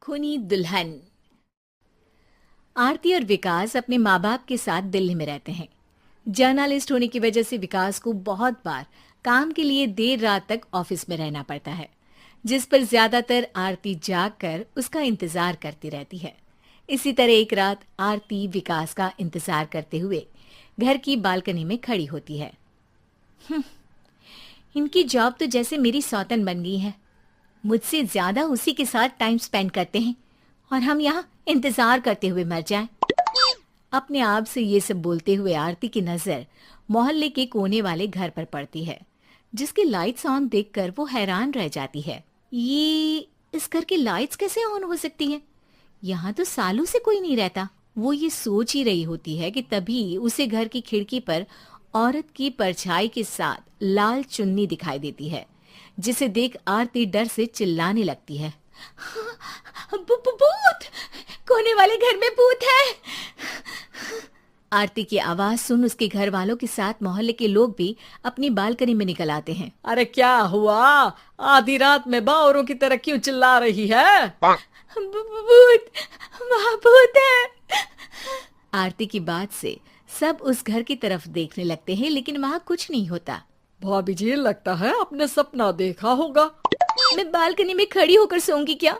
खूनी दुल्हन। आरती और विकास अपने माँ बाप के साथ दिल्ली में रहते हैं। जर्नलिस्ट होने की वजह से विकास को बहुत बार काम के लिए देर रात तक ऑफिस में रहना पड़ता है, जिस पर ज्यादातर आरती जागकर उसका इंतजार करती रहती है। इसी तरह एक रात आरती विकास का इंतजार करते हुए घर की बालकनी में खड़ी होती है। इनकी जॉब तो जैसे मेरी सौतन बन गई है। मुझसे ज्यादा उसी के साथ टाइम स्पेंड करते हैं और हम यहाँ इंतजार करते हुए मर जाएं। अपने आप से ये सब बोलते हुए आरती की नजर मोहल्ले के कोने वाले घर पर पड़ती है, जिसके लाइट्स ऑन देखकर वो हैरान रह जाती है। ये इस घर की लाइट्स कैसे ऑन हो सकती हैं? यहाँ तो सालों से कोई नहीं रहता। वो ये सोच ही रही होती है कि तभी उसे घर की खिड़की पर औरत की परछाई के साथ लाल चुन्नी दिखाई देती है, जिसे देख आरती डर से चिल्लाने लगती है। भूत! कोने वाले घर में भूत है! आरती की आवाज सुन उसके घर वालों के साथ मोहल्ले के लोग भी अपनी बालकनी में निकल आते हैं। अरे क्या हुआ? आधी रात में बावरों की तरह क्यों चिल्ला रही है? भूत! वहाँ भूत है! आरती की बात से सब उस घर की तरफ देखने लगते हैं, लेकिन वहाँ कुछ नहीं होता। भाभी जी, लगता है आपने सपना देखा होगा। मैं बालकनी में खड़ी होकर सोऊंगी क्या?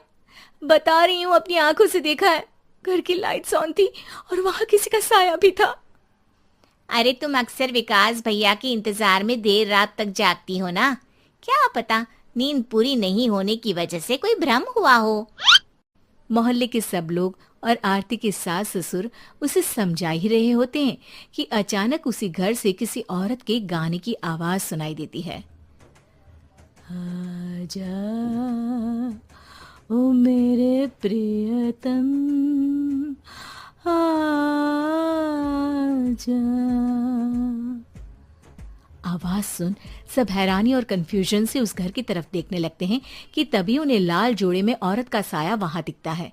बता रही हूँ, अपनी आंखों से देखा है। घर की लाइट्स ऑन थी और वहाँ किसी का साया भी था। अरे तुम अक्सर विकास भैया के इंतजार में देर रात तक जागती हो ना, क्या पता नींद पूरी नहीं होने की वजह से कोई भ्रम हुआ हो। मोहल्ले के सब लोग और आरती के सास ससुर उसे समझा ही रहे होते हैं कि अचानक उसी घर से किसी औरत के गाने की आवाज सुनाई देती है। आजा ओ मेरे प्रियतम आजा। आवाज सुन सब हैरानी और कंफ्यूजन से उस घर की तरफ देखने लगते हैं कि तभी उन्हें लाल जोड़े में औरत का साया वहां दिखता है,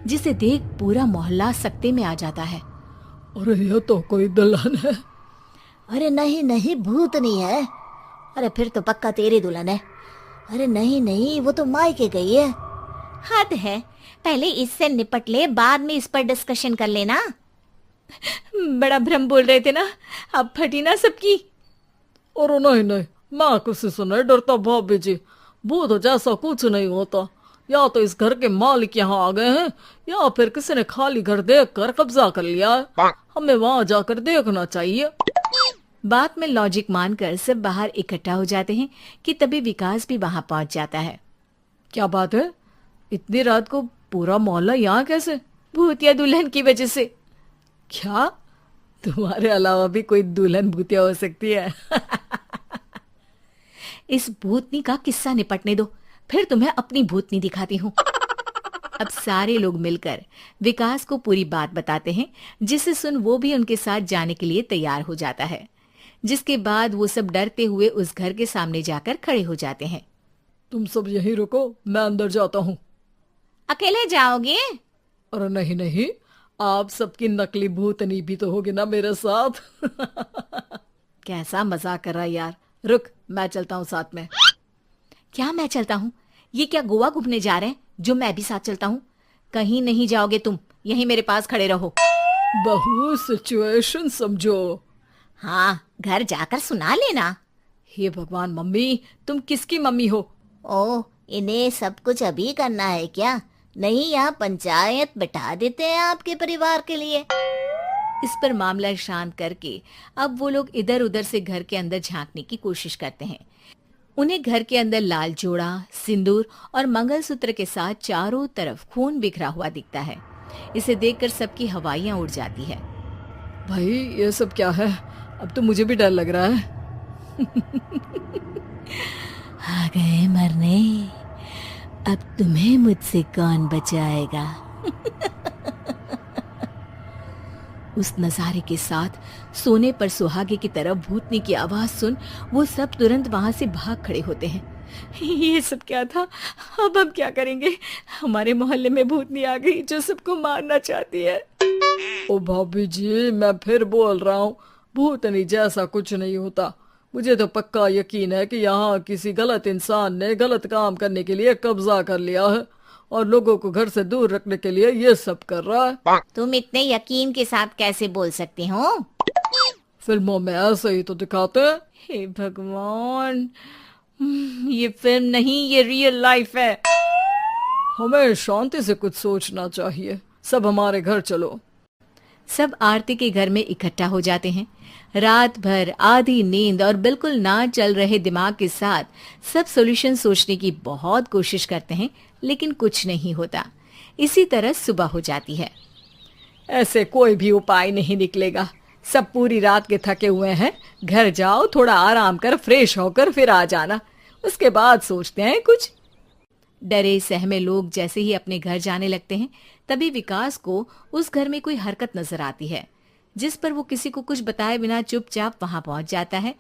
जिसे देख पूरा मोहल्ला सकते में आ जाता है। अरे ये तो कोई दुल्हन है। अरे नहीं नहीं, भूत नहीं है। अरे फिर तो पक्का तेरी दुल्हन है। अरे नहीं नहीं, वो तो मायके गई है। हद है, पहले इससे निपट ले, बाद में इस पर डिस्कशन कर लेना। बड़ा भ्रम बोल रहे थे ना, अब फटी ना सबकी। और नहीं नहीं, मैं किसी से नहीं डरता भाभी जी। भूत जैसा कुछ नहीं होता। या तो इस घर के मालिक यहाँ आ गए हैं, या फिर किसी ने खाली घर देख कर कब्जा कर लिया है। हमें वहाँ जाकर देखना चाहिए। बात में लॉजिक मानकर सब बाहर इकट्ठा हो जाते हैं कि तभी विकास भी वहां पहुंच जाता है। क्या बात है? इतनी रात को पूरा मोहल्ला यहाँ कैसे? भूतिया दुल्हन की वजह से। क्या तुम्हारे अलावा भी कोई दुल्हन भूतिया हो सकती है? इस भूतनी का किस्सा निपटने दो, फिर तुम्हें अपनी भूतनी दिखाती हूँ। अब सारे लोग मिलकर विकास को पूरी बात बताते हैं, जिसे सुन वो भी उनके साथ जाने के लिए तैयार हो जाता है। जिसके बाद वो सब डरते हुए उस घर के सामने जाकर खड़े हो जाते हैं। तुम सब यहीं रुको, मैं अंदर जाता हूँ। अकेले जाओगे? अरे नहीं नहीं, आप सबकी नकली भूतनी भी तो होगी ना मेरे साथ। कैसा मजाक कर रहा है यार। रुक, मैं चलता हूँ साथ में। क्या मैं चलता हूँ? ये क्या गोवा घूमने जा रहे हैं जो मैं भी साथ चलता हूँ? कहीं नहीं जाओगे तुम, यहीं मेरे पास खड़े रहो। बहू सिचुएशन समझो। हाँ, घर जाकर सुना लेना। हे भगवान, मम्मी तुम किसकी मम्मी हो? ओ, इन्हें सब कुछ अभी करना है क्या? नहीं, यहाँ पंचायत बैठा देते हैं आपके परिवार के लिए। इस पर मामला शांत करके अब वो लोग इधर उधर से घर के अंदर झांकने की कोशिश करते हैं। उन्हें घर के अंदर लाल जोड़ा, सिंदूर और मंगलसूत्र के साथ चारों तरफ खून बिखरा हुआ दिखता है। इसे देखकर सबकी हवाइयां उड़ जाती है। भाई ये सब क्या है? अब तो मुझे भी डर लग रहा है। आ गए मरने, अब तुम्हें मुझसे कौन बचाएगा? उस नजारे के साथ सोने पर सुहागे की तरफ भूतनी की आवाज सुन वो सब तुरंत वहां से भाग खड़े होते हैं। ये सब क्या था? अब हम क्या करेंगे? हमारे मोहल्ले में भूतनी आ गई जो सबको मारना चाहती है। ओ भाभी जी, मैं फिर बोल रहा हूँ, भूतनी जैसा कुछ नहीं होता। मुझे तो पक्का यकीन है कि यहाँ किसी गलत इंसान ने गलत काम करने के लिए कब्जा कर लिया है और लोगों को घर से दूर रखने के लिए ये सब कर रहा है। तुम इतने यकीन के साथ कैसे बोल सकते हो? फिल्मों में ऐसे ही तो दिखाते हैं। हे भगवान, ये फिल्म नहीं, ये रियल लाइफ है। हमें शांति से कुछ सोचना चाहिए। सब हमारे घर चलो। सब आरती के घर में इकट्ठा हो जाते हैं। रात भर आधी नींद और बिल्कुल ना चल रहे दिमाग के साथ सब सॉल्यूशन सोचने की बहुत कोशिश करते हैं, लेकिन कुछ नहीं होता। इसी तरह सुबह हो जाती है। ऐसे कोई भी उपाय नहीं निकलेगा। सब पूरी रात के थके हुए हैं। घर जाओ, थोड़ा आराम कर, फ्रेश होकर फिर आ जाना, उसके बाद सोचते हैं कुछ। डरे सहमे लोग जैसे ही अपने घर जाने लगते हैं, तभी विकास को उस घर में कोई हरकत नजर आती है, जिस पर वो किसी को कुछ बताए बिना चुपचाप वहां पहुंच जाता है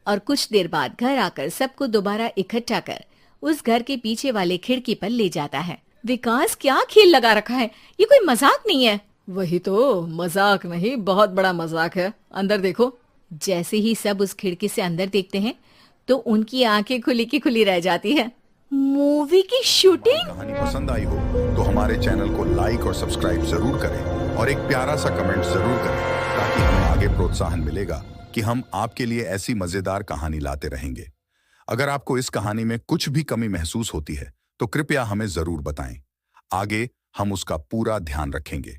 और कुछ देर बाद घर आकर सबको दोबारा इकट्ठा कर उस घर के पीछे वाले खिड़की पर ले जाता है। विकास, क्या खेल लगा रखा है? ये कोई मजाक नहीं है। वही तो, मजाक नहीं, बहुत बड़ा मजाक है। अंदर देखो। जैसे ही सब उस खिड़की से अंदर देखते हैं तो उनकी आंखें खुली की खुली रह जाती है। मूवी की शूटिंग। कहानी पसंद आई हो तो हमारे चैनल को लाइक और सब्सक्राइब जरूर करें और एक प्यारा सा कमेंट जरूर करें, ताकि हमें आगे प्रोत्साहन मिलेगा कि हम आपके लिए ऐसी मजेदार कहानी लाते रहेंगे। अगर आपको इस कहानी में कुछ भी कमी महसूस होती है तो कृपया हमें जरूर बताएं। आगे हम उसका पूरा ध्यान रखेंगे।